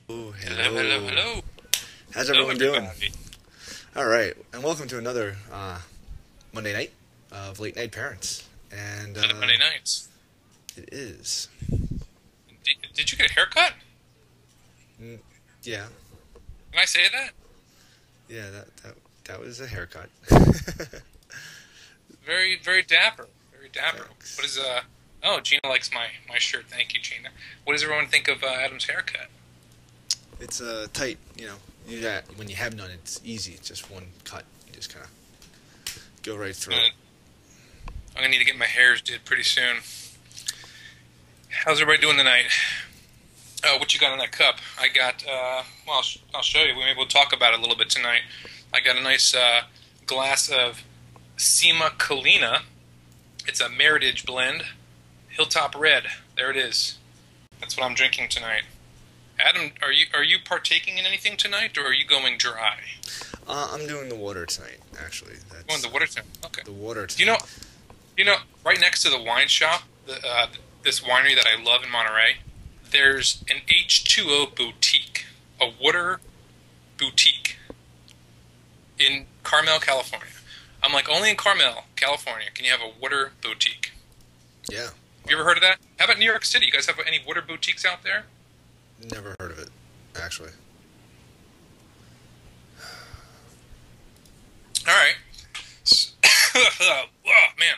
Oh, Hello, hello, hello. hello. How's Hello, everyone doing? everybody. All right, and welcome to another Monday night of Late Night Parents. And Another Monday nights. it is, Did you get a haircut? mm, yeah, Can I say that? yeah, that was a haircut. Very, very dapper. Very dapper. What Thanks. is Oh, Gina likes my shirt. Thank you, Gina. What does everyone think of Adam's haircut? It's tight, when you have none, it's easy. It's just one cut. You just kind of go right through Uh, it. I'm gonna need to get my hairs did pretty soon. How's everybody doing tonight? What you got in that cup? I got. Well, I'll show you. Maybe we'll talk about it a little bit tonight. I got a nice glass of Sima Kalina. It's a Meritage blend. Hilltop Red. There it is. That's what I'm drinking tonight. Adam, are you partaking in anything tonight, or are you going dry? I'm doing the water tonight, actually. Going That's to the water tank. Okay. the water Do tonight. you know, right next to the wine shop, this winery that I love in Monterey, there's an H2O boutique, a water boutique in Carmel, California. I'm like, only in Carmel, California, can you have a water boutique. Yeah, Have you ever heard of that? How about New York City? You guys have any water boutiques out there? never heard of it, actually. All right. Oh, man.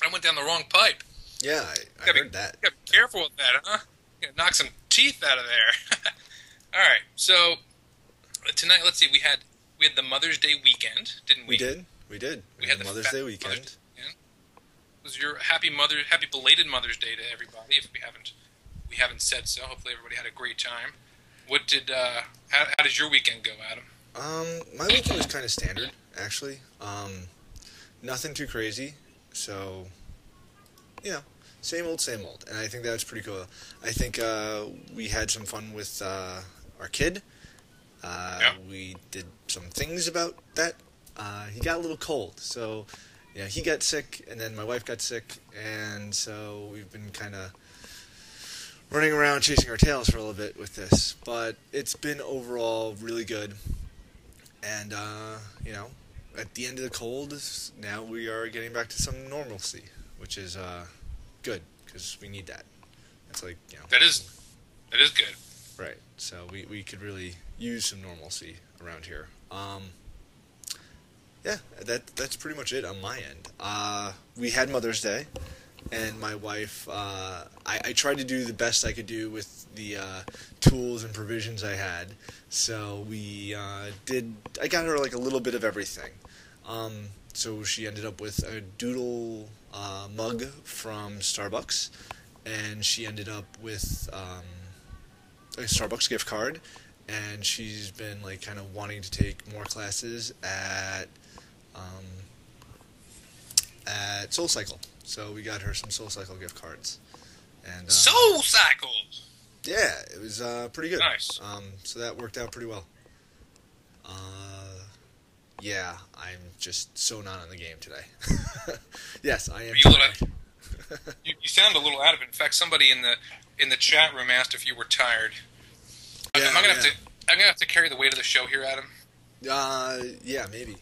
I went down the wrong pipe. Yeah, I Gotta heard that. gotta be careful with that, huh? You gotta knock some teeth out of there. All right. So tonight, let's see. We had the Mother's Day weekend, didn't we? We did. We did. We We had had the Mother's Day Mother's weekend. Day weekend. Was your happy belated Mother's Day to everybody? If we haven't said so. Hopefully, everybody had a great time. What did how did your weekend go, Adam? My weekend was kind of standard, actually. Nothing too crazy. So, same old, same old. And I think that was pretty cool. I think we had some fun with our kid. Yeah. We did some things about that. He got a little cold, so he got sick, and then my wife got sick, and so we've been kind of running around chasing our tails for a little bit with this. But it's been overall really good. And, at the end of the cold, now we are getting back to some normalcy, which is good, because we need that. It's like, That is good. right. So we could really use some normalcy around here. That's pretty much it on my end. We had Mother's Day, and my wife, I tried to do the best I could do with the tools and provisions I had. So I got her like a little bit of everything. So she ended up with a doodle mug from Starbucks, and she ended up with a Starbucks gift card, and she's been like kind of wanting to take more classes um, at SoulCycle. So we got her some SoulCycle gift cards, and Soul Cycles. yeah, it was pretty good. Nice. So that worked out pretty well. Uh, yeah, I'm just so not on the game today. Yes, I am. Are you a little, tired. you sound a little out of it. In fact, somebody in the chat room asked if you were tired. Yeah, Am I gonna yeah. have to? I'm gonna have to carry the weight of the show here, Adam. Yeah, maybe.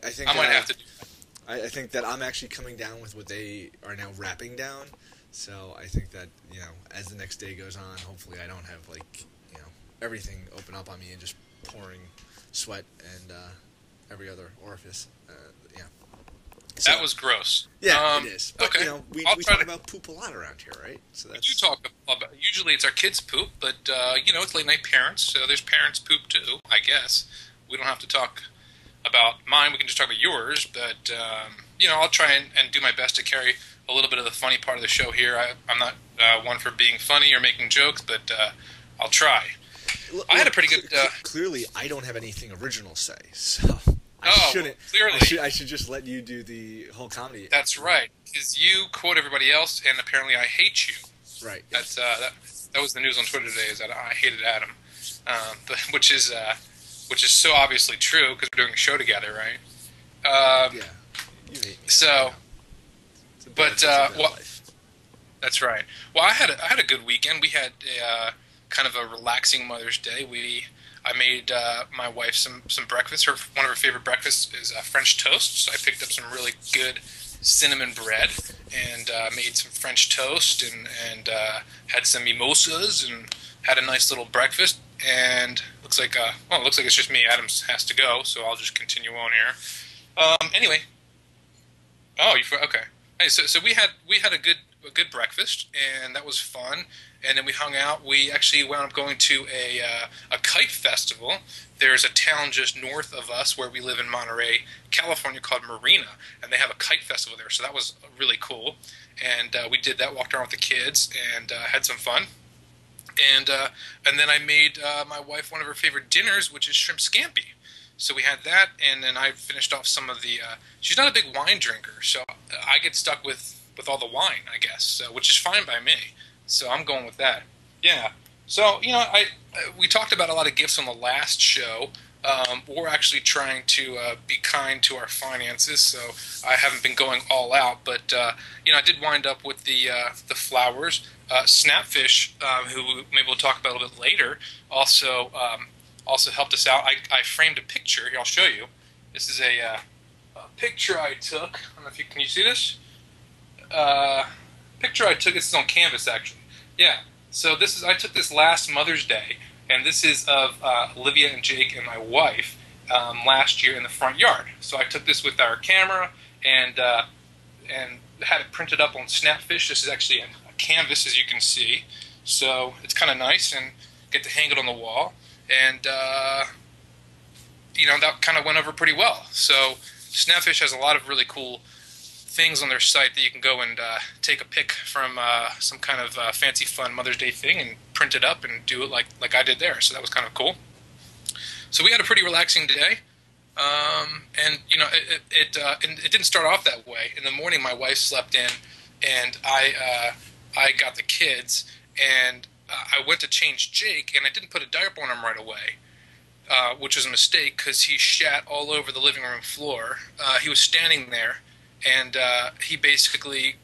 I think I might have to do that. I think that I'm actually coming down with what they are now wrapping down. So I think that as the next day goes on, hopefully I don't have everything open up on me and just pouring sweat and every other orifice. Yeah. So, That was gross. yeah, it is. But Okay. We I'll try talk to. about poop a lot around here, right? So We that's do talk about. Usually, it's our kids' poop, but it's late night parents, so there's parents' poop too. I guess we don't have to talk about mine. We can just talk about yours. But I'll try and do my best to carry a little bit of the funny part of the show here. I'm not one for being funny or making jokes, but I'll try. I had a pretty good. Clearly, I don't have anything original to say, so I Oh, shouldn't. clearly. I should just let you do the whole comedy. That's right, because you quote everybody else, and apparently I hate you. Right. That's that was the news on Twitter today. Is that I hated Adam, but which is so obviously true because we're doing a show together, right? Yeah. You hate me. So, It's a bad, but it's a bad well, life. that's right. Well, I had a good weekend. We had kind of a relaxing Mother's Day. I made my wife some breakfast. One of her favorite breakfasts is French toast. So I picked up some really good cinnamon bread and made some French toast and had some mimosas and had a nice little breakfast. And looks like it looks like it's just me. Adams has to go, so I'll just continue on here. Anyway. Oh, okay. Hey, so we had a good breakfast, and that was fun. And then we hung out. We actually wound up going to a kite festival. There's a town just north of us where we live in Monterey, California, called Marina, and they have a kite festival there. So that was really cool. And we did that, walked around with the kids, and had some fun. And then I made my wife one of her favorite dinners, which is shrimp scampi. So we had that, and then I finished off some of the. She's not a big wine drinker, so I get stuck with all the wine, I guess, which is fine by me. So I'm going with that. Yeah. So we talked about a lot of gifts on the last show. We're actually trying to be kind to our finances, so I haven't been going all out. But I did wind up with the flowers. Snapfish, who maybe we'll talk about a little bit later, also helped us out. I framed a picture. Here, I'll show you. This is a picture I took. I don't know if can you see this? Picture I took. This is on canvas, actually. Yeah. So I took this last Mother's Day, and this is of Olivia and Jake and my wife last year in the front yard. So I took this with our camera and had it printed up on Snapfish. This is actually a canvas, as you can see. So it's kind of nice, and get to hang it on the wall. And, that kind of went over pretty well. So Snapfish has a lot of really cool things on their site that you can go and take a pic from some kind of fancy fun Mother's Day thing and print it up and do it like I did there. So that was kind of cool. So we had a pretty relaxing day. And it didn't start off that way. In the morning, my wife slept in, and I got the kids, and I went to change Jake, and I didn't put a diaper on him right away, which was a mistake because he shat all over the living room floor. He was standing there, and he basically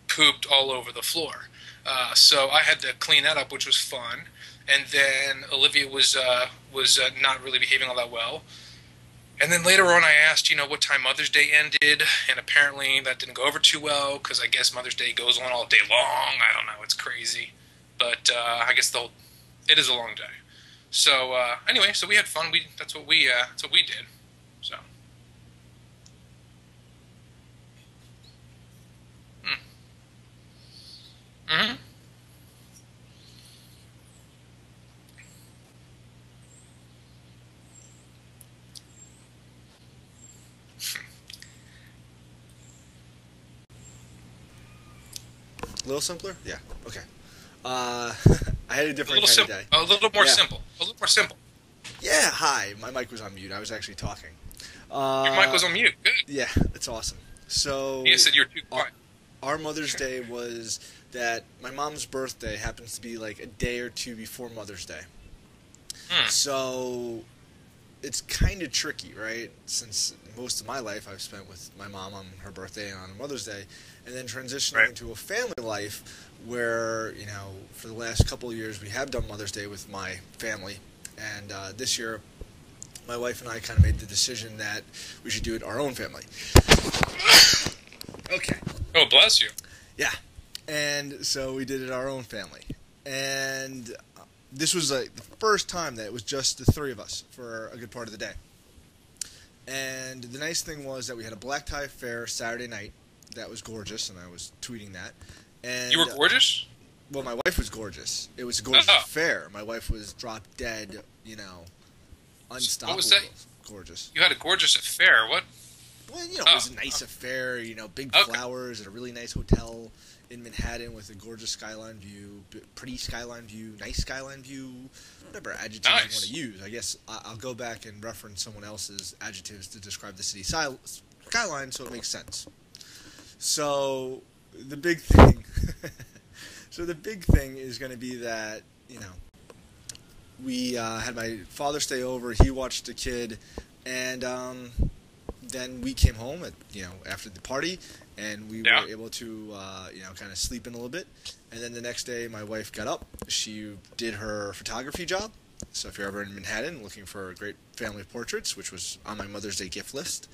pooped all over the floor. So I had to clean that up, which was fun. And then Olivia was not really behaving all that well. And then later on I asked, what time Mother's Day ended, and apparently that didn't go over too well because I guess Mother's Day goes on all day long. I don't know, it's crazy. But I guess it is a long day. So anyway, so we had fun. That's what we did. So. Mm-hmm. A little simpler? Yeah. Okay. I had a different kind of day. A little more simple. A little more simple. Yeah, hi. My mic was on mute. I was actually talking. Your mic was on mute. Good. Yeah, that's awesome. So you said you were too quiet. Our Mother's Day was that my mom's birthday happens to be like a day or two before Mother's Day. So it's kind of tricky, right? Since most of my life I've spent with my mom on her birthday and on Mother's Day, and then transitioning into a family life where, for the last couple of years we have done Mother's Day with my family, and this year my wife and I kind of made the decision that we should do it our own family. Okay. Oh, bless you. Yeah. And so we did it our own family. And this was the first time that it was just the three of us for a good part of the day. And the nice thing was that we had a black tie affair Saturday night. That was gorgeous, and I was tweeting that. And you were gorgeous? Well, my wife was gorgeous. It was a gorgeous affair. My wife was drop dead, unstoppable. What was that? Gorgeous. You had a gorgeous affair. What? Well, it was a nice affair, big flowers at a really nice hotel in Manhattan with a gorgeous skyline view, pretty skyline view, nice skyline view, whatever adjectives you want to use. I guess I'll go back and reference someone else's adjectives to describe the city skyline so it makes sense. So the big thing is going to be that, we had my father stay over, he watched the kid, and then we came home after the party, and we Yeah. were able to, kind of sleep in a little bit. And then the next day, my wife got up. She did her photography job. So if you're ever in Manhattan looking for great family portraits, which was on my Mother's Day gift list,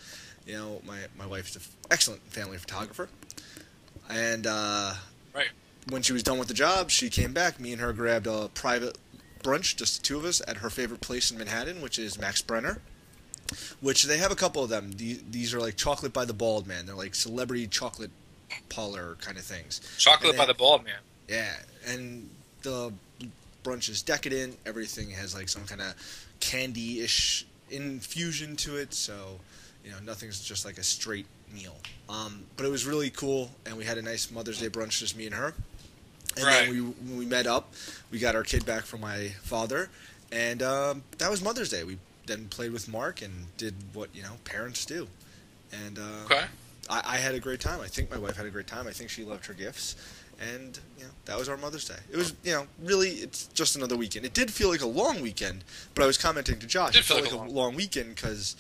my wife's an excellent family photographer. And Right. when she was done with the job, she came back. Me and her grabbed a private brunch, just the two of us, at her favorite place in Manhattan, which is Max Brenner, which they have a couple of them. These are like Chocolate by the Bald Man. They're like celebrity chocolate parlor kind of things. Chocolate by the Bald Man. Yeah, and the brunch is decadent. Everything has like some kind of candy-ish infusion to it, so nothing's just like a straight meal. But it was really cool, and we had a nice Mother's Day brunch, just me and her. And Right. then when we met up, we got our kid back from my father, and that was Mother's Day. We then played with Mark and did what parents do, and Okay. I had a great time. I think my wife had a great time. I think she loved her gifts. And, that was our Mother's Day. It was, really, it's just another weekend. It did feel like a long weekend, but I was commenting to Josh. It felt like a long weekend because,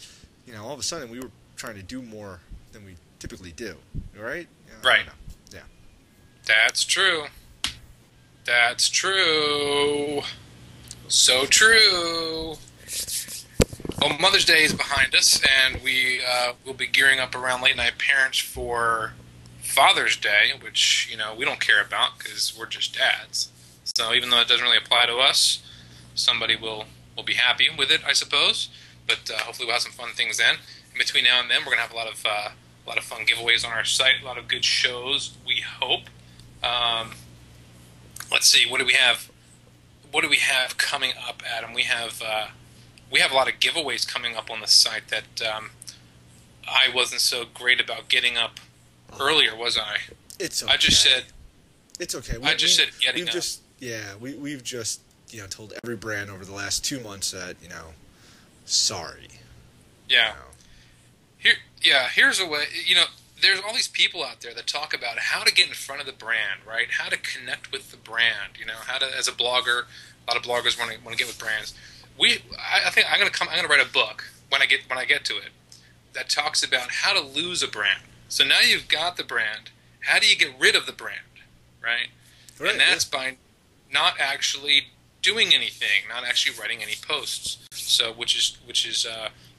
all of a sudden we were trying to do more than we typically do. Right? Right. Yeah. That's true. That's true. So true. Well, Mother's Day is behind us, and we will be gearing up around late night parents for Father's Day, which we don't care about because we're just dads. So even though it doesn't really apply to us, somebody will be happy with it, I suppose. But hopefully we'll have some fun things then. In between now and then, we're gonna have a lot of fun giveaways on our site, a lot of good shows. We hope. Let's see, what do we have? What do we have coming up, Adam? We have a lot of giveaways coming up on the site that I wasn't so great about getting up earlier, was I? It's okay. I just said. It's okay. I just said getting up. We've just told every brand over the last 2 months that sorry. Yeah. Here's a way. There's all these people out there that talk about how to get in front of the brand, right? How to connect with the brand. How to, as a blogger, a lot of bloggers want to get with brands. I think I'm gonna write a book when I get to it that talks about how to lose a brand. So now you've got the brand. How do you get rid of the brand, right? And that's by not actually doing anything, not actually writing any posts. So which is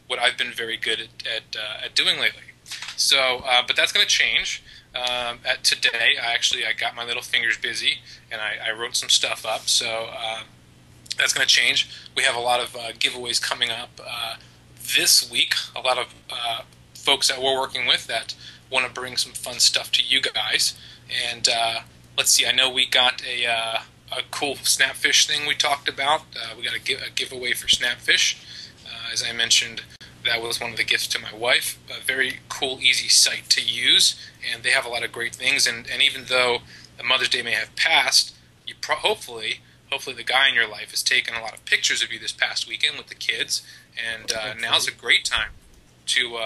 what I've been very good at doing lately. So, but that's going to change. Today, I got my little fingers busy, and I wrote some stuff up. So that's going to change. We have a lot of giveaways coming up this week. A lot of folks that we're working with that want to bring some fun stuff to you guys. And let's see. I know we got a cool Snapfish thing we talked about. We got a giveaway for Snapfish. As I mentioned, that was one of the gifts to my wife. A very cool, easy site to use, and they have a lot of great things. And even though the Mother's Day may have passed, you hopefully the guy in your life has taken a lot of pictures of you this past weekend with the kids, and now's a great time to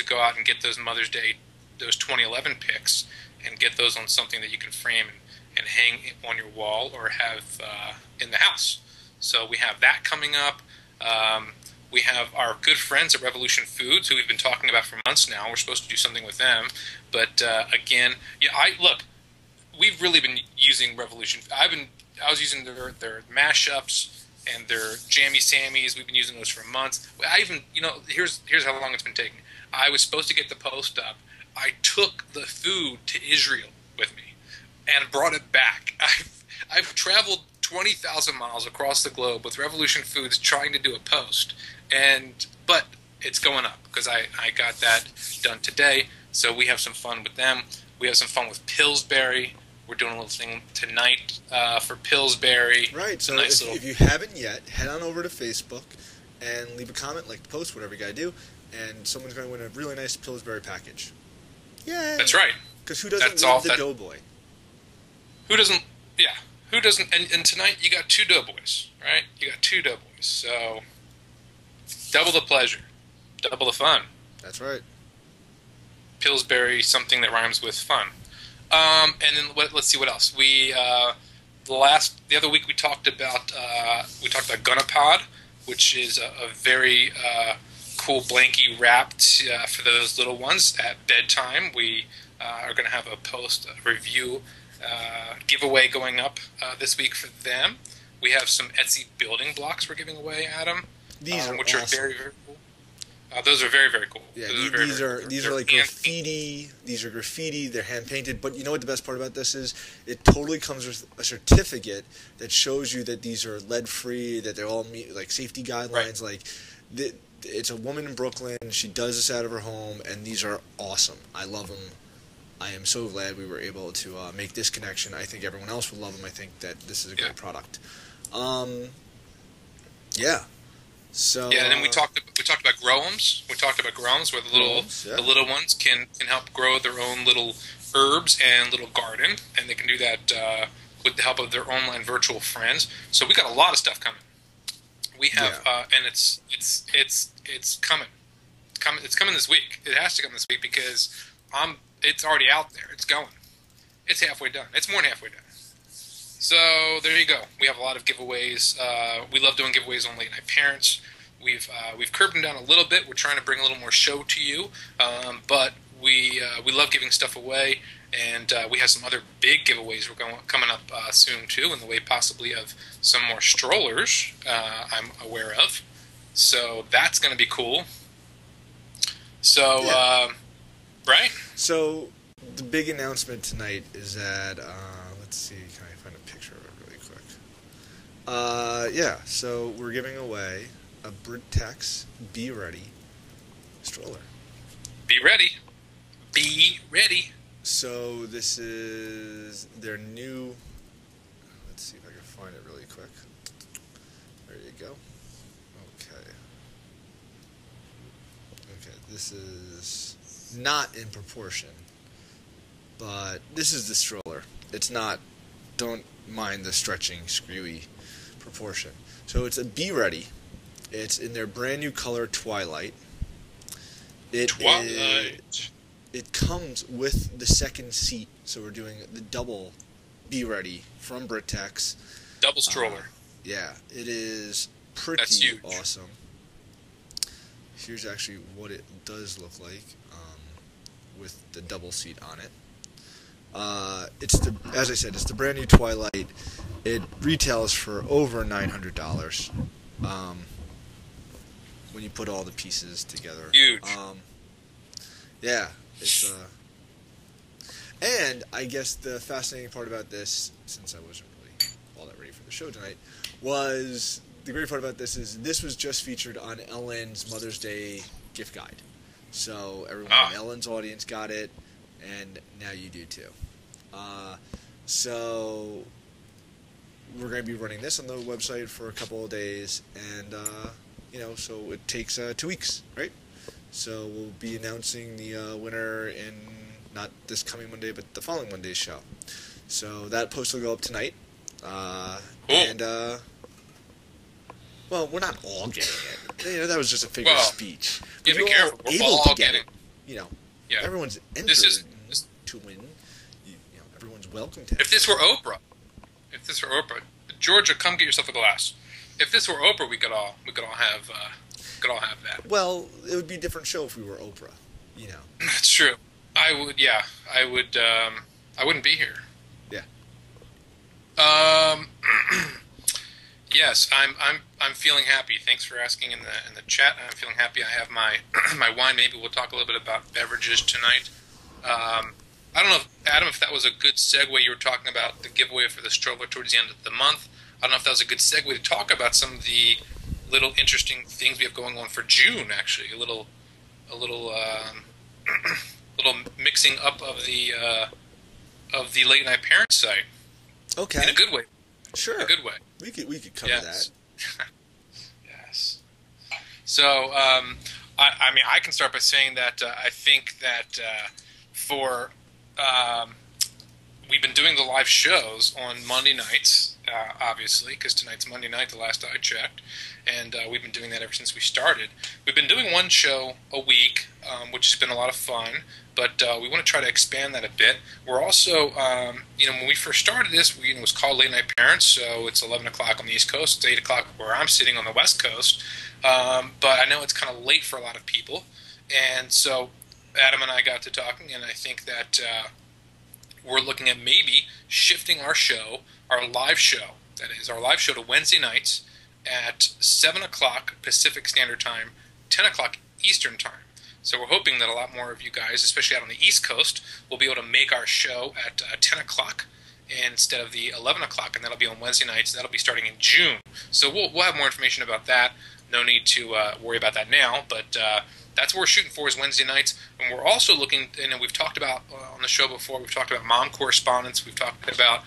go out and get those Mother's Day, those 2011 pics, and get those on something that you can frame and hang on your wall or have in the house. So we have that coming up. We have our good friends at Revolution Foods, who we've been talking about for months now. We're supposed to do something with them. But again, we've really been using Revolution. I was using their mashups and their Jammy Sammies. We've been using those for months. Here's how long it's been taking. I was supposed to get the post up. I took the food to Israel with me and brought it back. I've traveled 20,000 miles across the globe with Revolution Foods trying to do a post, but it's going up because I got that done today. So we have some fun with them. We have some fun with Pillsbury. We're doing a little thing tonight for Pillsbury. Right. So if you haven't yet, head on over to Facebook and leave a comment, like the post, whatever you gotta do, and someone's gonna win a really nice Pillsbury package. Yeah. That's right. Because who doesn't love the Doughboy? Who doesn't? Yeah. Who doesn't? And tonight you got 2 Doughboys, right? You got 2 Doughboys. So double the pleasure, double the fun. That's right. Pillsbury, something that rhymes with fun. And then let's see what else. We the other week we talked about Gunapod, which is a very cool blankie wrapped for those little ones at bedtime. We are going to have a post review giveaway going up this week for them. We have some Etsy building blocks we're giving away, Adam. These are which awesome. are very, very cool. Those are very, very cool. Yeah, these are like graffiti. These are graffiti. They're hand painted. But you know what the best part about this is? It totally comes with a certificate that shows you that these are lead free. That they're all meet like safety guidelines. Right. Like, it's a woman in Brooklyn. She does this out of her home, and these are awesome. I love them. I am so glad we were able to make this connection. I think everyone else will love them. I think that this is a great product. Yeah. So yeah, and then we talked about grow-ums. We talked about grow-ums where the little ones can help grow their own little herbs and little garden, and they can do that with the help of their online virtual friends. So we got a lot of stuff coming. We have and it's coming. It's coming this week. It has to come this week because it's already out there. It's going. It's halfway done. It's more than halfway done. So there you go. We have a lot of giveaways. We love doing giveaways on Late Night Parents. We've curbed them down a little bit. We're trying to bring a little more show to you, but we love giving stuff away, and we have some other big giveaways coming up soon too, in the way possibly of some more strollers. I'm aware of, so that's going to be cool. So right. So the big announcement tonight is that let's see. Can I find a picture of it really quick? So we're giving away a Britex Be Ready stroller. Be ready. Be ready. So this is their new. Let's see if I can find it really quick. There you go. Okay, this is not in proportion, but this is the stroller. It's not. Don't mind the stretching, screwy proportion. So it's a Be Ready. It's in their brand new color, Twilight. Twilight. It comes with the second seat, so we're doing the double Be Ready from Britex. Double stroller. Yeah, it is pretty awesome. Here's actually what it does look like with the double seat on it. As I said, it's the brand new Twilight. It retails for over $900 when you put all the pieces together. Huge. Yeah, it's and I guess the fascinating part about this, since I wasn't really all that ready for the show tonight, was the great part about this is this was just featured on Ellen's Mother's Day gift guide. So everyone in Ellen's audience got it, and now you do too. So we're going to be running this on the website for a couple of days, and so it takes 2 weeks, right? So we'll be announcing the winner in not this coming Monday, but the following Monday's show. So that post will go up tonight, and well, we're not all getting it. That was just a figure of speech. Yeah, be careful. We're all getting it. Everyone's entered to win. Everyone's welcome to. If this were Oprah, Georgia, come get yourself a glass. If this were Oprah, we could all have that. Well, it would be a different show if we were Oprah. That's true. I would. Yeah, I would. I wouldn't be here. Yeah. Yes, I'm feeling happy. Thanks for asking in the chat. I'm feeling happy. I have my my wine. Maybe we'll talk a little bit about beverages tonight. I don't know, Adam, if that was a good segue. You were talking about the giveaway for the stroller towards the end of the month. I don't know if that was a good segue to talk about some of the little interesting things we have going on for June. Actually, a little little mixing up of the Late Night Parents site. Okay. In a good way. Sure. In a good way. We could cover that. Yes. So, I can start by saying that I think that we've been doing the live shows on Monday nights, obviously, because tonight's Monday night, the last I checked, and we've been doing that ever since we started. We've been doing one show a week, which has been a lot of fun, but we want to try to expand that a bit. We're also, when we first started this, it was called Late Night Parents, so it's 11 o'clock on the East Coast, it's 8 o'clock where I'm sitting on the West Coast, but I know it's kind of late for a lot of people, and so Adam and I got to talking, and I think that we're looking at maybe shifting our show, our live show, that is, our live show to Wednesday nights at 7 o'clock Pacific Standard Time, 10 o'clock Eastern Time. So we're hoping that a lot more of you guys, especially out on the East Coast, will be able to make our show at 10 o'clock instead of the 11 o'clock, and that'll be on Wednesday nights. That'll be starting in June. So we'll have more information about that. No need to worry about that now, but that's what we're shooting for is Wednesday nights. And we're also looking, and we've talked about on the show before, we've talked about mom correspondence. We've talked about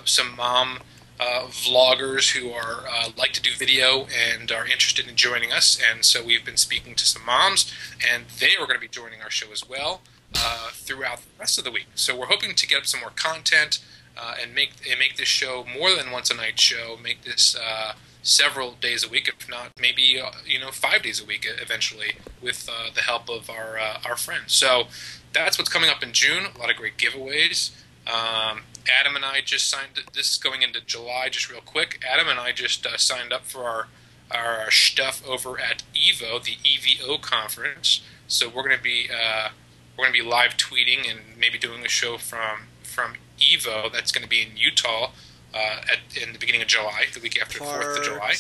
some mom vloggers who are like to do video and are interested in joining us. And so we've been speaking to some moms, and they are going to be joining our show as well throughout the rest of the week. So we're hoping to get up some more content and make this show more than once a night show. Make this several days a week, if not maybe 5 days a week eventually, with the help of our friends. So that's what's coming up in June. A lot of great giveaways. Adam and I just signed. This is going into July. Just real quick, Adam and I just signed up for our stuff over at Evo, the EVO conference. So we're going to be live tweeting and maybe doing a show from Evo. That's going to be in Utah in the beginning of July, the week after the 4th of July.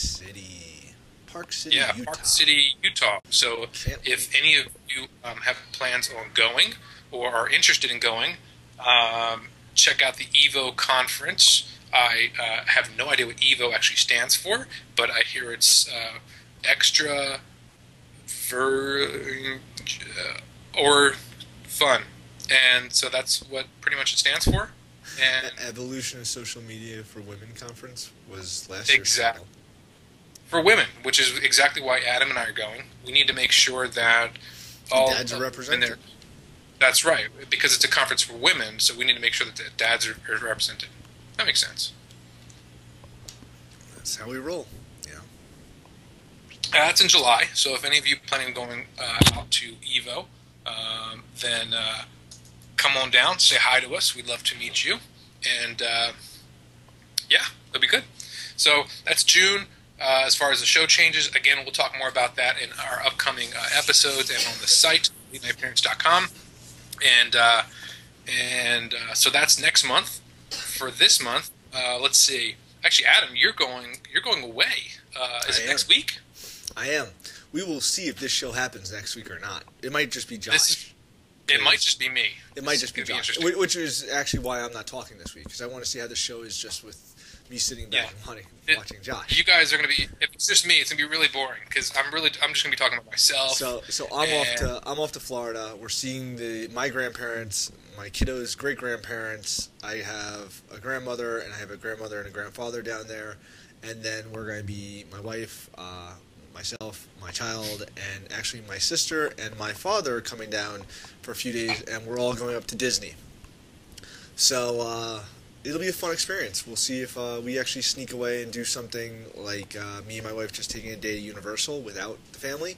Park City, yeah, Utah. Park City, Utah. So if any of you have plans on going or are interested in going, check out the EVO conference. I have no idea what EVO actually stands for, but I hear it's extra or fun. And so that's what pretty much it stands for. And Evolution of Social Media for Women conference was last year. Exactly. For women, which is exactly why Adam and I are going. We need to make sure that all dads are represented. That's right, because it's a conference for women, so we need to make sure that the dads are represented. That makes sense. That's how we roll. Yeah. That's in July, so if any of you planning on going out to EVO, then come on down, say hi to us. We'd love to meet you. And, yeah, that'll be good. So that's June. As far as the show changes, again, we'll talk more about that in our upcoming episodes and on the site, leadnightparents.com. And so that's next month. For this month, let's see. Actually, Adam, you're going away. Is it next week? I am. We will see if this show happens next week or not. It might just be Josh. It might just be me. It might just be Josh, which is actually why I'm not talking this week, because I want to see how the show is just with me sitting back and watching Josh. You guys are going to be. If it's just me, it's going to be really boring because I'm just going to be talking about myself. So I'm off to Florida. We're seeing my grandparents, my kiddos' great grandparents. I have a grandmother, and I have a grandmother and a grandfather down there, and then we're going to be my wife, myself, my child, and actually my sister and my father coming down for a few days, and we're all going up to Disney. So it'll be a fun experience. We'll see if we actually sneak away and do something like me and my wife just taking a day to Universal without the family.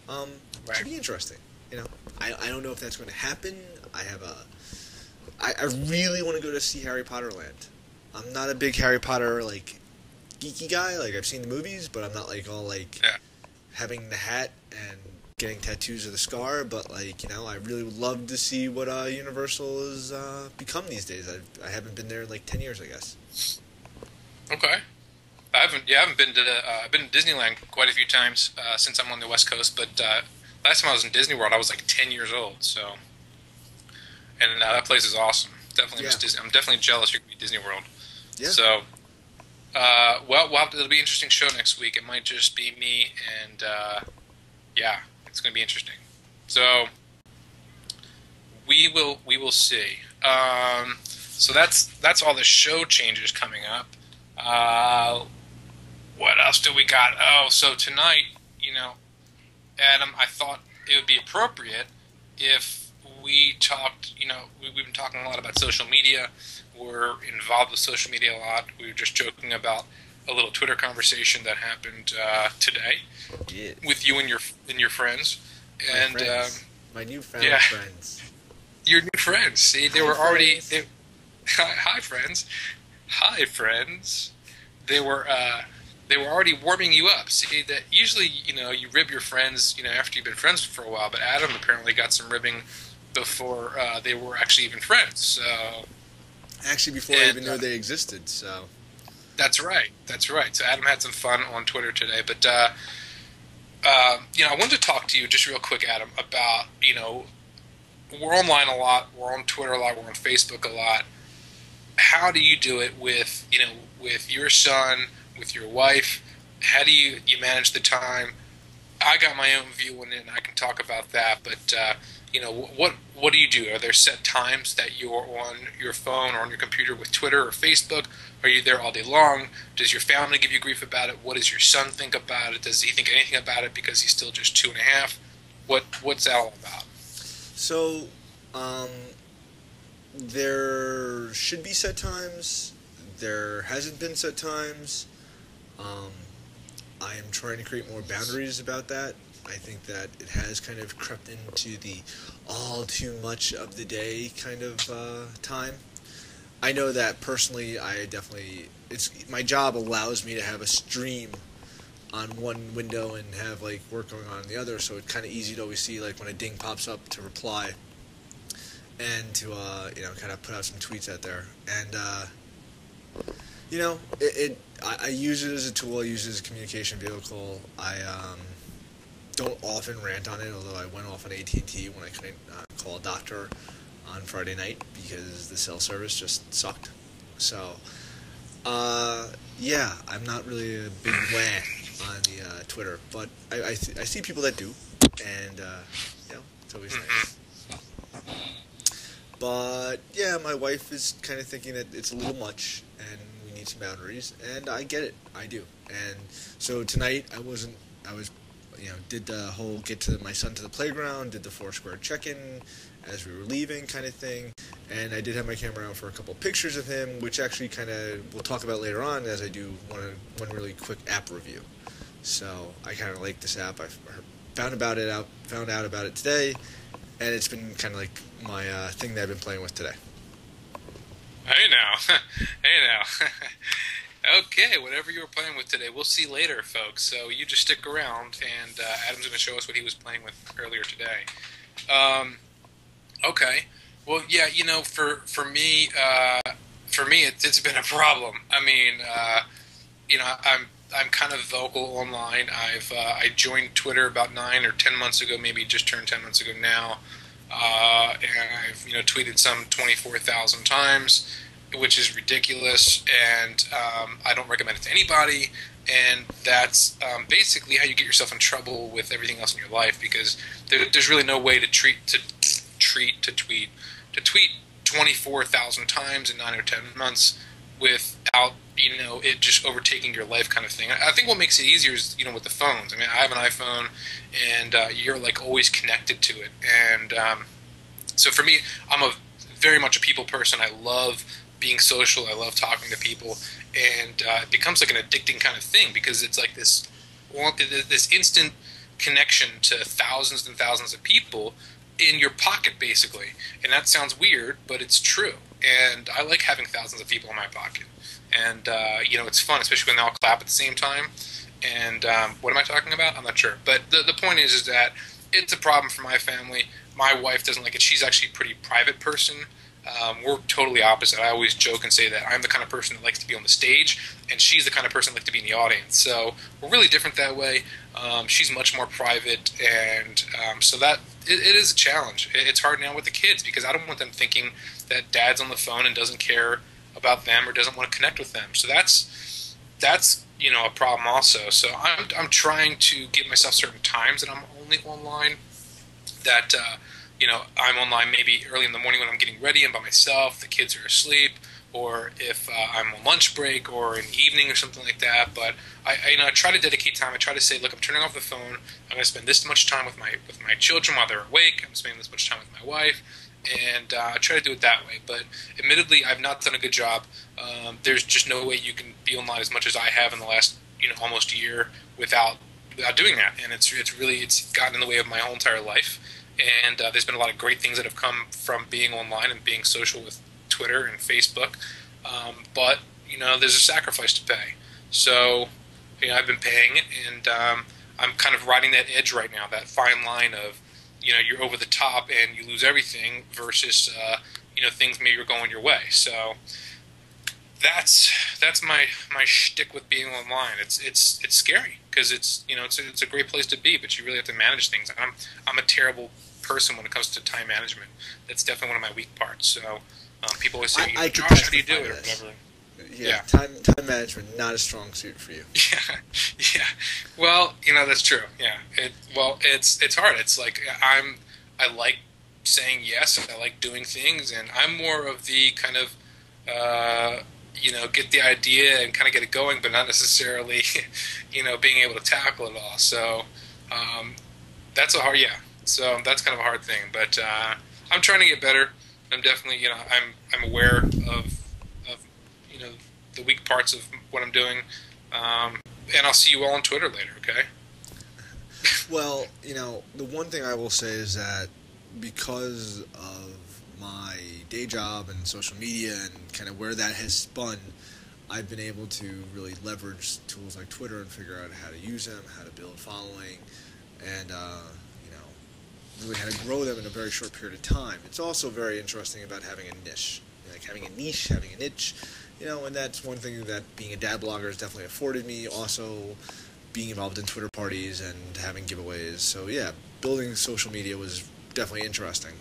Right. Should be interesting. I don't know if that's going to happen. I really want to go to see Harry Potter Land. I'm not a big Harry Potter geeky guy. I've seen the movies, but I'm not all having the hat and getting tattoos of the scar. But I really would love to see what Universal has become these days. I haven't been there in 10 years, I guess. Okay. I haven't been to I've been to Disneyland quite a few times since I'm on the West Coast. But last time I was in Disney World, I was 10 years old. So, and that place is awesome. Definitely miss Disney. I'm definitely jealous you're going to be Disney World. Yeah. So. It'll be an interesting show next week. It might just be me, and it's going to be interesting. So we will see. So that's all the show changes coming up. What else do we got? Oh, so tonight, Adam, I thought it would be appropriate if we talked. We've been talking a lot about social media. We're involved with social media a lot. We were just joking about a little Twitter conversation that happened today with you and your friends. My newfound friends. Your new friends. See, they were already. Hi, friends. Hi, friends. They were they were already warming you up. See, that usually, you rib your friends, after you've been friends for a while, but Adam apparently got some ribbing before they were actually even friends. So actually, before I even knew they existed. So that's right. So Adam had some fun on Twitter today, but I wanted to talk to you just real quick, Adam, about we're online a lot, we're on Twitter a lot, we're on Facebook a lot. How do you do it with with your son, with your wife? How do you manage the time? I got my own view on it, and I can talk about that. But what do you do? Are there set times that you're on your phone or on your computer with Twitter or Facebook? Are you there all day long? Does your family give you grief about it? What does your son think about it? Does he think anything about it because he's still just 2.5? What's that all about? So, there should be set times. There hasn't been set times. I am trying to create more boundaries about that. I think that it has kind of crept into the all too much of the day kind of time. I know that personally, my job allows me to have a stream on one window and have like work going on the other, so it's kind of easy to always see like when a ding pops up to reply and to kind of put out some tweets out there. And I use it as a tool. I use it as a communication vehicle. I don't often rant on it, although I went off on AT&T when I couldn't call a doctor on Friday night because the cell service just sucked. So, I'm not really a big wah on the Twitter, but I see people that do, and it's always nice. But yeah, my wife is kind of thinking that it's a little much, and we need some boundaries, and I get it, I do. And so tonight did the whole get to my son to the playground, did the Foursquare check-in as we were leaving kind of thing, and I did have my camera out for a couple pictures of him, which actually kind of we'll talk about later on as I do one really quick app review. So I kind of like this app. I found out about it today, and it's been kind of like my thing that I've been playing with today. Hey now. Okay, whatever you were playing with today, we'll see later, folks. So you just stick around, and Adam's going to show us what he was playing with earlier today. Okay. Well, yeah, for me, it's been a problem. I mean, I'm kind of vocal online. I joined Twitter about 9 or 10 months ago, maybe just turned 10 months ago now, and I've tweeted some 24,000 times, which is ridiculous, and I don't recommend it to anybody. And that's basically how you get yourself in trouble with everything else in your life, because there's really no way to tweet 24,000 times in 9 or 10 months without it just overtaking your life, kind of thing. I think what makes it easier is with the phones. I mean, I have an iPhone, and you're like always connected to it, and so for me, I'm very much a people person. I love being social. I love talking to people, and it becomes like an addicting kind of thing, because it's like this instant connection to thousands and thousands of people in your pocket, basically. And that sounds weird, but it's true. And I like having thousands of people in my pocket. And it's fun, especially when they all clap at the same time. And what am I talking about? I'm not sure. But the point is that it's a problem for my family. My wife doesn't like it. She's actually a pretty private person. We're totally opposite. I always joke and say that I'm the kind of person that likes to be on the stage, and she's the kind of person that likes to be in the audience. So we're really different that way. She's much more private, and so that it is a challenge. It's hard now with the kids, because I don't want them thinking that Dad's on the phone and doesn't care about them or doesn't want to connect with them. So that's a problem also. So I'm trying to give myself certain times that I'm only online. That I'm online maybe early in the morning when I'm getting ready and by myself, the kids are asleep, or if I'm on lunch break or in the evening or something like that. But I try to dedicate time. I try to say, look, I'm turning off the phone. I'm going to spend this much time with my children while they're awake. I'm spending this much time with my wife, and I try to do it that way. But admittedly, I've not done a good job. There's just no way you can be online as much as I have in the last almost year without doing that, and it's gotten in the way of my whole entire life. And there's been a lot of great things that have come from being online and being social with Twitter and Facebook. But there's a sacrifice to pay. So, I've been paying it, and I'm kind of riding that edge right now, that fine line of, you're over the top and you lose everything versus, things maybe are going your way. So that's my shtick with being online. It's scary because it's a great place to be, but you really have to manage things. I'm a terrible person when it comes to time management. That's definitely one of my weak parts. So people always say, Josh, how do you do it, or whatever. Yeah, time management, not a strong suit for you. Yeah. Well, that's true. Yeah. It's hard. It's like I like saying yes. I like doing things, and I'm more of the kind of get the idea and kind of get it going, but not necessarily being able to tackle it all. So that's So that's kind of a hard thing, but I'm trying to get better. I'm definitely I'm aware of the weak parts of what I'm doing, and I'll see you all on Twitter later. Okay. Well, the one thing I will say is that because of my day job and social media and kind of where that has spun, I've been able to really leverage tools like Twitter and figure out how to use them, how to build following, and really how to grow them in a very short period of time. It's also very interesting about having a niche, like having a niche, having a niche, and that's one thing that being a dad blogger has definitely afforded me. Also, being involved in Twitter parties and having giveaways. So yeah, building social media was definitely interesting.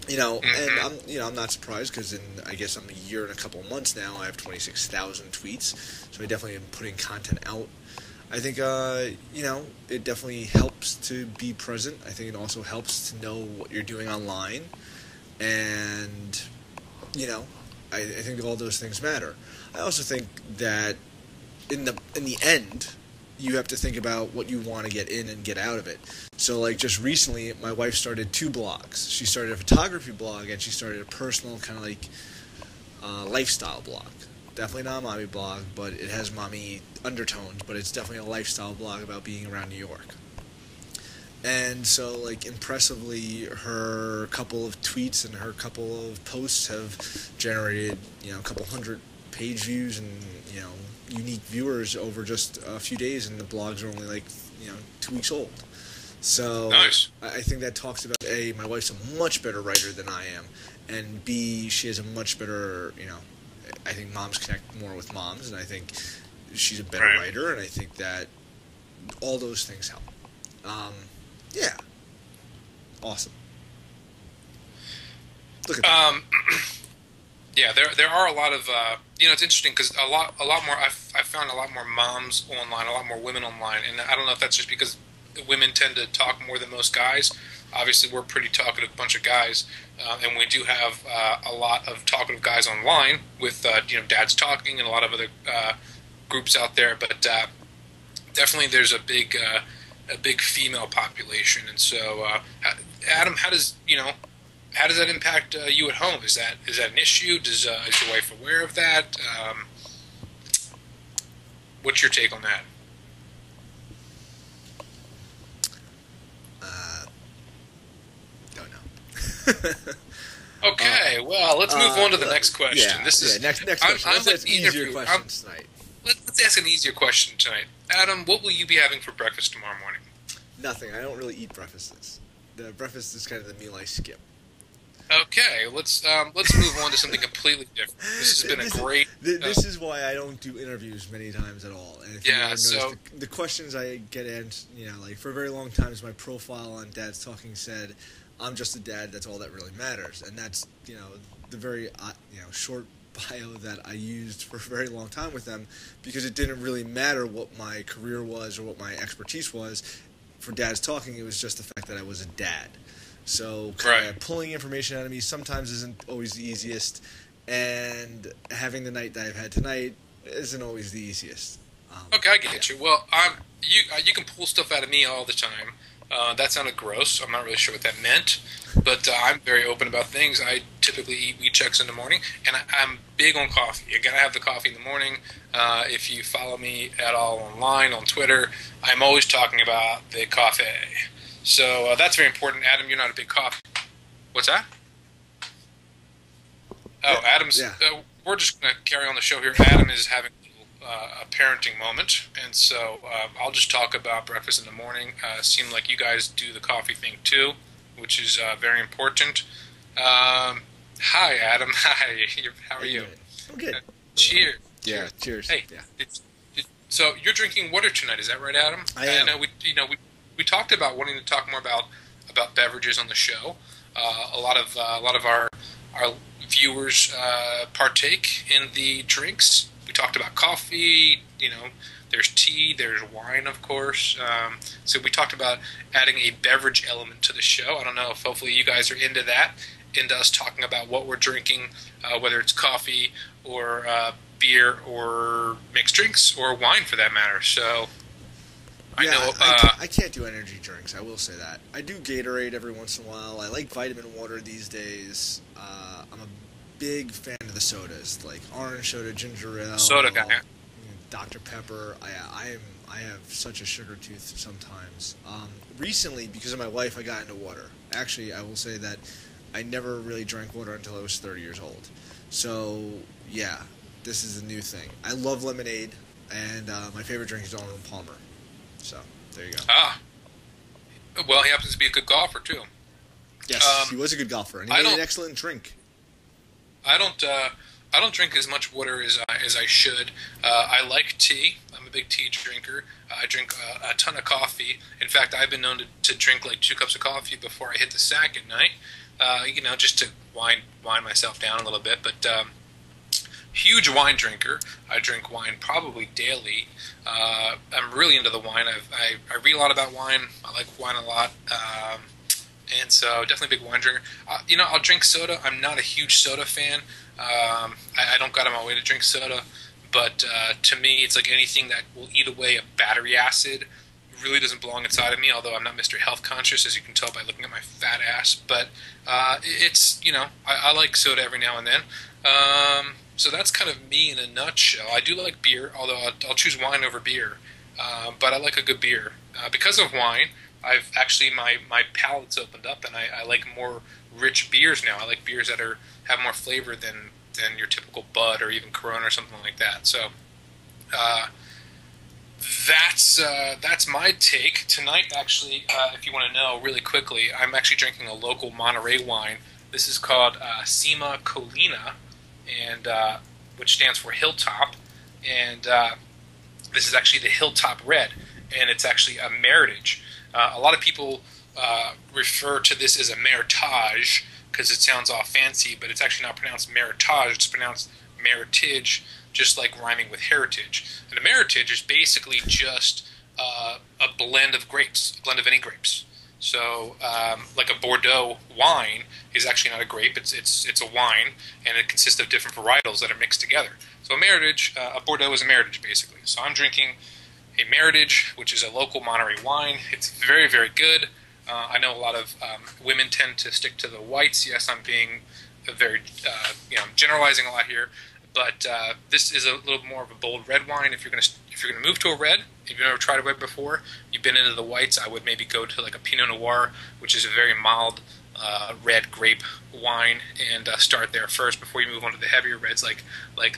And I'm not surprised because I guess I'm a year and a couple of months now. I have 26,000 tweets, so I definitely am putting content out. I think it definitely helps to be present. I think it also helps to know what you're doing online, and I think all those things matter. I also think that in the end, you have to think about what you want to get in and get out of it. So, like, just recently, my wife started 2 blogs. She started a photography blog, and she started a personal kind of like lifestyle blog. Definitely not a mommy blog, but it has mommy undertones, but it's definitely a lifestyle blog about being around New York. And so, like, impressively, her couple of tweets and her couple of posts have generated, a couple hundred page views and, unique viewers over just a few days, and the blogs are only, 2 weeks old. So nice. I think that talks about, A, my wife's a much better writer than I am, and B, she has a much better, I think moms connect more with moms, and I think she's a better writer, and I think that all those things help. Yeah. Awesome. Look at that. Yeah, there are a lot of it's interesting because a lot more I've found a lot more moms online, a lot more women online, and I don't know if that's just because women tend to talk more than most guys. Obviously, we're a pretty talkative bunch of guys, and we do have a lot of talkative guys online with Dads Talking and a lot of other groups out there. But definitely, there's a big female population, and so Adam, how does that impact you at home? Is that an issue? Is your wife aware of that? What's your take on that? Don't know. Okay, well, let's move on to the next question. Next question. Let's ask easier questions tonight. Let's ask an easier question tonight. Adam, what will you be having for breakfast tomorrow morning? Nothing. I don't really eat breakfasts. The breakfast is kind of the meal I skip. Okay, let's move on to something completely different. This has been a great. This is why I don't do interviews many times at all. And if you ever notice, the questions I get answered, for a very long time, my profile on Dad's Talking said, "I'm just a dad. That's all that really matters," and that's the very short bio that I used for a very long time with them, because it didn't really matter what my career was or what my expertise was. For Dad's Talking, it was just the fact that I was a dad. So kind of pulling information out of me sometimes isn't always the easiest, and having the night that I've had tonight isn't always the easiest. Okay, I get you. Well, you can pull stuff out of me all the time. That sounded gross. I'm not really sure what that meant, but I'm very open about things. I typically eat wheat checks in the morning, and I'm big on coffee. You gotta have the coffee in the morning. If you follow me at all online on Twitter, I'm always talking about the coffee. So that's very important. Adam, you're not a big coffee. What's that? Oh, Adam's. Yeah. We're just going to carry on the show here. Adam is having a parenting moment, and so I'll just talk about breakfast in the morning. Seem like you guys do the coffee thing too, which is very important. Hi, Adam. Hi. How are you? I'm good. Cheers. Yeah, cheers. Hey, Yeah. So you're drinking water tonight, is that right, Adam? I am. know we talked about wanting to talk more about beverages on the show. A lot of our viewers partake in the drinks. We talked about coffee. There's tea. There's wine, of course. So we talked about adding a beverage element to the show. I don't know if hopefully you guys are into that, into us talking about what we're drinking, whether it's coffee or beer or mixed drinks or wine for that matter. So I know I can't do energy drinks. I will say that. I do Gatorade every once in a while. I like vitamin water these days. I'm a big fan of the sodas, like orange soda, ginger ale, soda guy. Dr. Pepper. I have such a sugar tooth sometimes. Recently, because of my wife, I got into water. Actually, I will say that I never really drank water until I was 30 years old. So, yeah, this is a new thing. I love lemonade, and my favorite drink is Arnold Palmer. So, there you go. Well, he happens to be a good golfer, too. Yes, he was a good golfer, and he made an excellent drink. I don't drink as much water as I should. I like tea. I'm a big tea drinker. I drink a ton of coffee. In fact, I've been known to drink like 2 cups of coffee before I hit the sack at night. Just to wind myself down a little bit. But huge wine drinker. I drink wine probably daily. I'm really into the wine. I read a lot about wine. I like wine a lot. And so definitely a big wine drinker. I'll drink soda. I'm not a huge soda fan. I don't go out of my way to drink soda. But to me, it's like anything that will eat away a battery acid really doesn't belong inside of me, although I'm not Mr. Health Conscious, as you can tell by looking at my fat ass. But it's, I like soda every now and then. So that's kind of me in a nutshell. I do like beer, although I'll choose wine over beer. But I like a good beer. Because of wine, I've actually, my palate's opened up, and I like more rich beers now. I like beers that have more flavor than your typical Bud or even Corona or something like that. So that's my take. Tonight, actually, if you want to know really quickly, I'm actually drinking a local Monterey wine. This is called Sima Colina, and which stands for Hilltop. And this is actually the Hilltop Red, and it's actually a Meritage. A lot of people refer to this as a Meritage because it sounds all fancy, but it's actually not pronounced Meritage. It's pronounced Meritage, just like rhyming with heritage. And a Meritage is basically just a blend of grapes, a blend of any grapes. So, like a Bordeaux wine is actually not a grape; it's a wine, and it consists of different varietals that are mixed together. So, a Meritage, a Bordeaux is a Meritage basically. So, I'm drinking a Meritage, which is a local Monterey wine. It's very, very good. I know a lot of women tend to stick to the whites. Yes, I'm being very, I'm generalizing a lot here, but this is a little more of a bold red wine. If you're gonna move to a red, if you've never tried a red before, you've been into the whites, I would maybe go to like a Pinot Noir, which is a very mild red grape wine, and start there first before you move on to the heavier reds like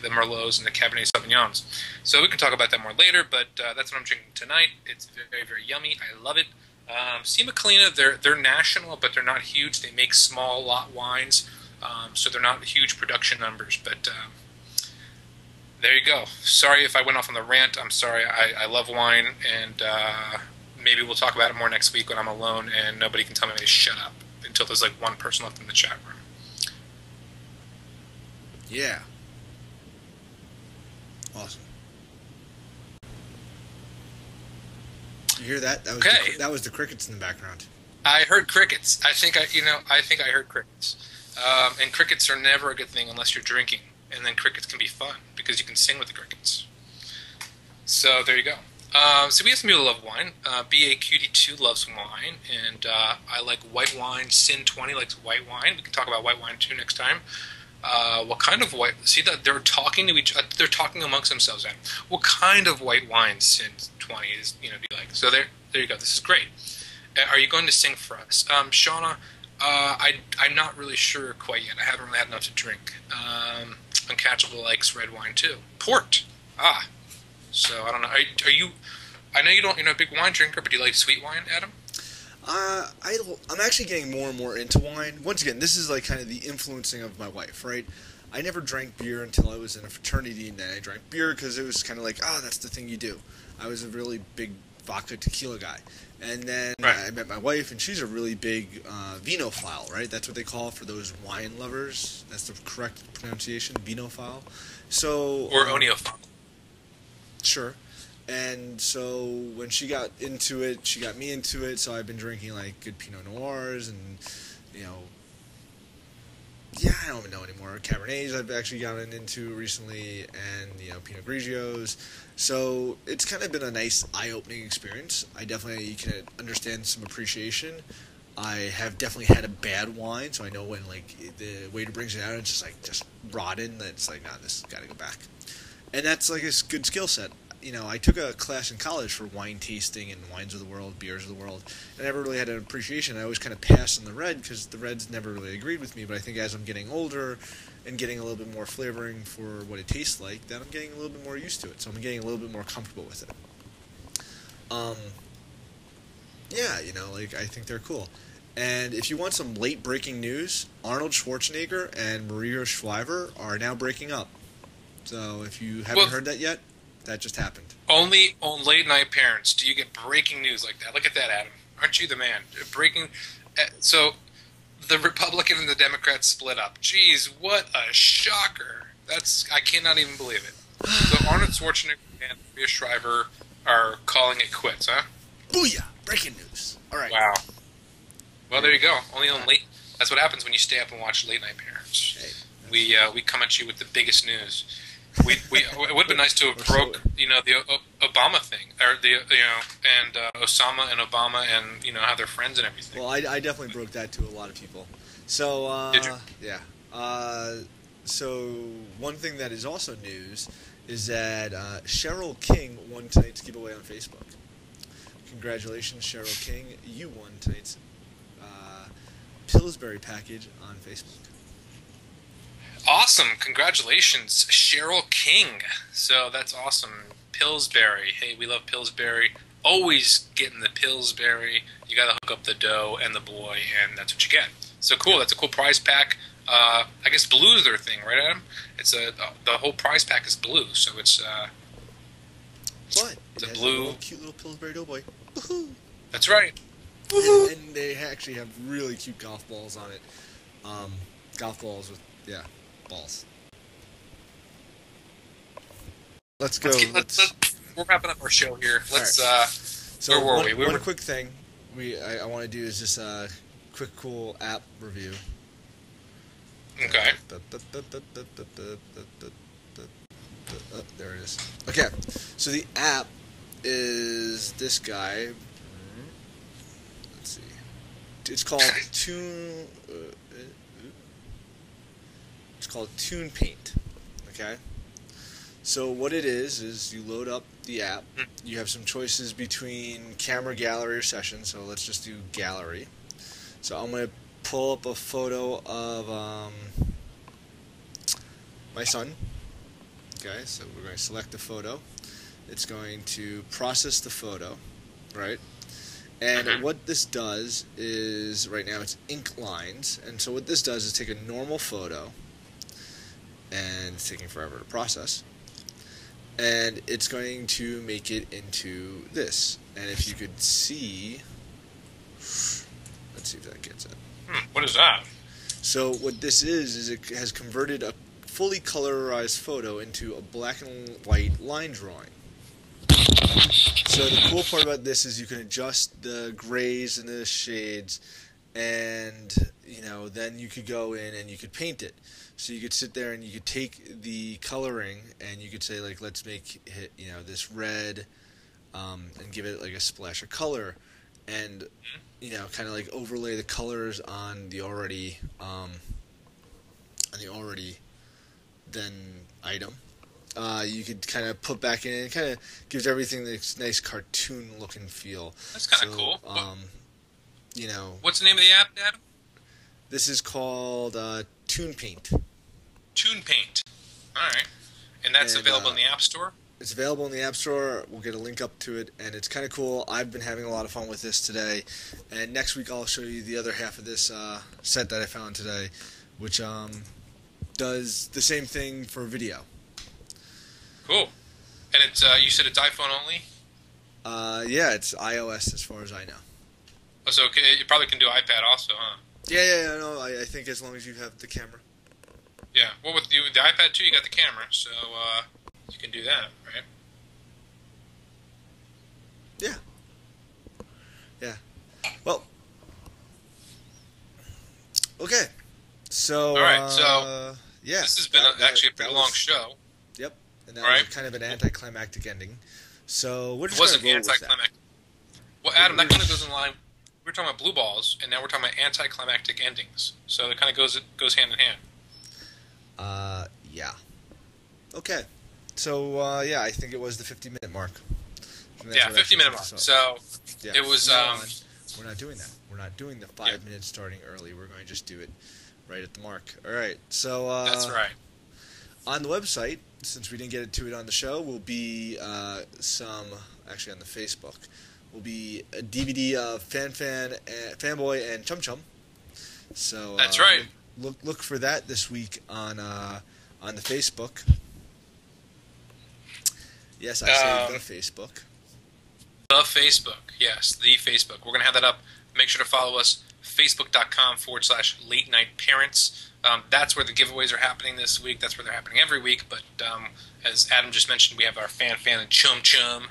the Merlots and the Cabernet Sauvignons. So we can talk about that more later, but that's what I'm drinking tonight. It's very, very yummy. I love it. Sima Colina, they're national, but they're not huge. They make small lot wines, so they're not huge production numbers. But there you go. Sorry if I went off on the rant. I'm sorry. I love wine, and maybe we'll talk about it more next week when I'm alone and nobody can tell me to shut up until there's like one person left in the chat room. Yeah. Awesome. You hear that? That was the crickets in the background. I heard crickets. I think I heard crickets. And crickets are never a good thing unless you're drinking. And then crickets can be fun because you can sing with the crickets. So there you go. So we have some people who love wine. BAQD2 loves wine, and I like white wine. Sin20 likes white wine. We can talk about white wine too next time. What kind of white? See that they're talking to each. They're talking amongst themselves. Then, what kind of white wine Sin20 is? Do you like? So there you go. This is great. Are you going to sing for us, Shauna? I'm not really sure quite yet. I haven't really had enough to drink. Uncatchable likes red wine too. Port. So I don't know. Are you? I know you don't. You're not a big wine drinker, but do you like sweet wine, Adam? I'm actually getting more and more into wine. Once again, this is like kind of the influencing of my wife, right? I never drank beer until I was in a fraternity, and then I drank beer because it was kind of like, that's the thing you do. I was a really big vodka tequila guy. And then I met my wife, and she's a really big vinophile, right? That's what they call for those wine lovers. That's the correct pronunciation, vinophile. So Or oneophile. Sure. And so when she got into it, she got me into it. So I've been drinking like good Pinot Noirs and, I don't even know anymore. Cabernets I've actually gotten into recently, and Pinot Grigios. So it's kind of been a nice eye-opening experience. I definitely can understand some appreciation. I have definitely had a bad wine, so I know when like the waiter brings it out, it's just rotten. That's like, nah, this has got to go back. And that's like a good skill set. I took a class in college for wine tasting and wines of the world, beers of the world, and I never really had an appreciation. I always kind of passed on the red because the reds never really agreed with me. But I think as I'm getting older and getting a little bit more flavoring for what it tastes like, then I'm getting a little bit more used to it. So I'm getting a little bit more comfortable with it. I think they're cool. And if you want some late breaking news, Arnold Schwarzenegger and Maria Shriver are now breaking up. So if you haven't heard that yet, that just happened. Only on Late Night Parents do you get breaking news like that. Look at that, Adam. Aren't you the man? Breaking. So the Republican and the Democrats split up. Jeez, what a shocker. I cannot even believe it. So Arnold Schwarzenegger and Maria Shriver are calling it quits, huh? Booyah! Breaking news. All right. Wow. Well, there you go. Only on late. That's what happens when you stay up and watch Late Night Parents. Hey, we come at you with the biggest news. It would have been nice to have broke, the Obama thing, or and Osama and Obama, and how they're friends and everything. Well, I definitely broke that to a lot of people. So did you? Yeah. So one thing that is also news is that Cheryl King won tonight's giveaway on Facebook. Congratulations, Cheryl King! You won tonight's Pillsbury package on Facebook. Awesome. Congratulations, Cheryl King. So that's awesome. Pillsbury. Hey, we love Pillsbury. Always getting the Pillsbury. You got to hook up the dough and the boy, and that's what you get. So cool. That's a cool prize pack. I guess blue is their thing, right, Adam? It's the whole prize pack is blue, so it's what? The blue, cute little Pillsbury Doughboy. Woohoo! That's right. And they actually have really cute golf balls on it. Golf balls with balls. Let's go. We're wrapping up our show here. Let's. Right. So where were we? One quick thing I want to do is just a quick cool app review. Okay. There it is. Okay, so the app is this guy. Let's see. It's called Tune. It's called Tune Paint. Okay. So what it is you load up the app. You have some choices between camera, gallery, or session. So let's just do gallery. So I'm going to pull up a photo of my son. Okay, so we're going to select the photo. It's going to process the photo, right? And what this does is, right now it's ink lines. And so what this does is take a normal photo, and it's taking forever to process. And it's going to make it into this. And if you could see, let's see if that gets it. What is that? So what this is it has converted a fully colorized photo into a black and white line drawing. So the cool part about this is you can adjust the grays and the shades, and then you could go in and you could paint it. So you could sit there and you could take the coloring and you could say, like, let's make it, this red, and give it like a splash of color, and kind of like overlay the colors on the already then item. You could kind of put back in, and it kind of gives everything this nice cartoon looking feel. That's kind of cool. What's the name of the app, Adam? This is called Tune Paint. Tune Paint. All right. And that's available in the App Store? It's available in the App Store. We'll get a link up to it, and it's kind of cool. I've been having a lot of fun with this today, and next week I'll show you the other half of this set that I found today, which does the same thing for video. Cool. And it's you said it's iPhone only? Yeah, it's iOS as far as I know. Oh, so okay, you probably can do iPad also, huh? Yeah, no, I think as long as you have the camera. Yeah, well, with the iPad too, you got the camera, so you can do that, right? Yeah. Well, okay. So, all right, so yeah, this has been actually a pretty long show. Yep, and that right? was kind of an anticlimactic ending. So we're just It wasn't going to roll with that. anticlimactic. Well, Adam, that kind of goes in line. We were talking about blue balls, and now we're talking about anticlimactic endings. So it kind of goes hand in hand. Yeah. Okay. So, yeah, I think it was the 50-minute mark. Yeah, 50-minute mark. So yeah. it was. We're not doing that. We're not doing the 5 minutes starting early. We're going to just do it right at the mark. All right. So that's right. On the website, since we didn't get to it on the show, will be actually on the Facebook, will be a DVD of Fanboy and Chum Chum. So that's right. Look for that this week on the Facebook. Yes, I say the Facebook. The Facebook, yes, the Facebook. We're going to have that up. Make sure to follow us, facebook.com/late night parents. That's where the giveaways are happening this week. That's where they're happening every week. But as Adam just mentioned, we have our Fan and Chum Chum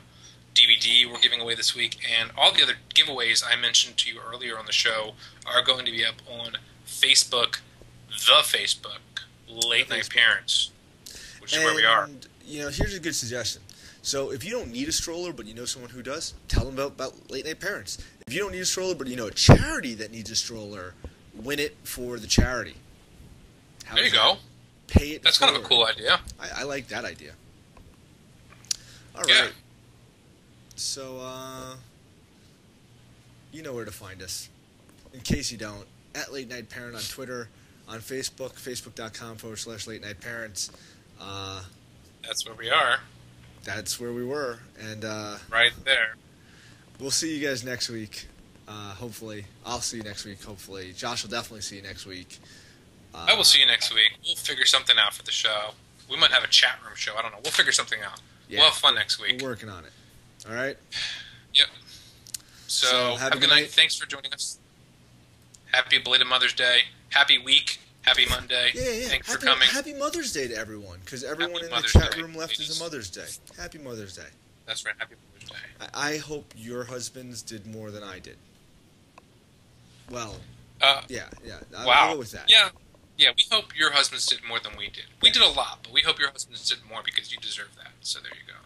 DVD we're giving away this week. And all the other giveaways I mentioned to you earlier on the show are going to be up on Facebook, the Facebook, Late Night Parents, which is where we are. You know, here's a good suggestion. So if you don't need a stroller, but you know someone who does, tell them about Late Night Parents. If you don't need a stroller, but you know a charity that needs a stroller, win it for the charity. There you go. Pay it That's kind of a cool idea. I like that idea. All Yeah. right. So, you know where to find us. In case you don't, at Late Night Parent on Twitter, on Facebook, facebook.com/Late Night Parents. That's where we are. That's where we were, and right there. We'll see you guys next week. Hopefully, I'll see you next week. Hopefully, Josh will definitely see you next week. I will see you next week. We'll figure something out for the show. We might have a chat room show. I don't know. We'll figure something out. Yeah, we'll have fun next week. We're working on it. All right. Yep. So have a good night. Thanks for joining us. Happy belated Mother's Day. Happy week. Happy Monday. Yeah. Thanks for coming. Happy Mother's Day to everyone, because everyone in the Mother's chat Day, room left ladies. is a Mother's Day. Happy Mother's Day. That's right. Happy Mother's Day. I hope your husbands did more than I did. Well, yeah. Wow. I'll go with that. Yeah. We hope your husbands did more than we did. We did a lot, but we hope your husbands did more because you deserve that. So there you go.